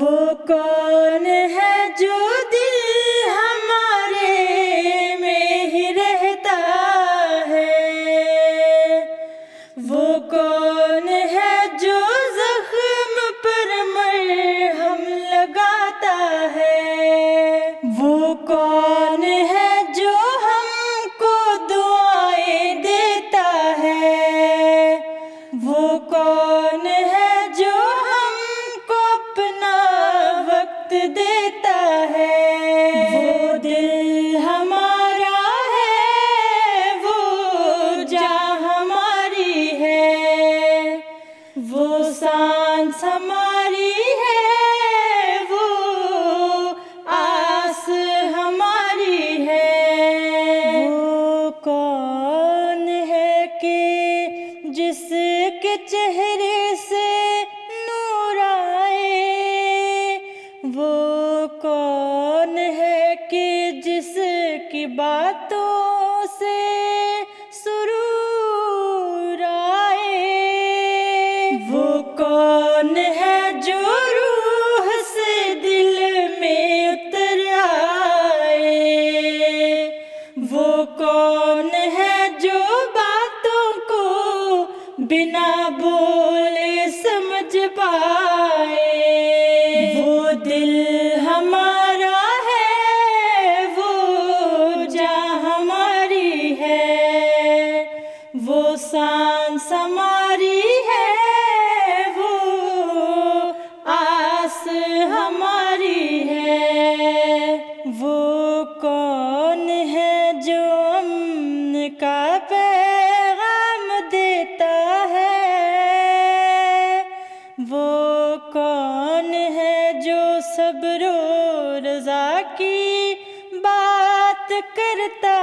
वो कौन है जो दिल हमारे में ही रहता है। वो कौन है जो जख्म पर मरहम लगाता है। वो कौन है जो हमको दुआएं देता है। वो कौन है जो हमको अपना वक्त देता है। वो दिल हमारा है, वो जान हमारी है, वो सांस हमारी है, वो आस हमारी है। वो कौन है कि जिसके चेहरे से नूर आए। वो कौन है कि जिसकी बातों से सुरूर आए। वो कौन है जो रूह से दिल में उतर आए। वो कौन है जो बातों को बिना बोले समझ पाए। वो दिल हमारा है, वो जान हमारी है, वो सांस हमारी है, वो आस हमारी है। वो कौन है जो अमन का पैगाम देता है। वो कौन है जो सब्र और रज़ा की बात करता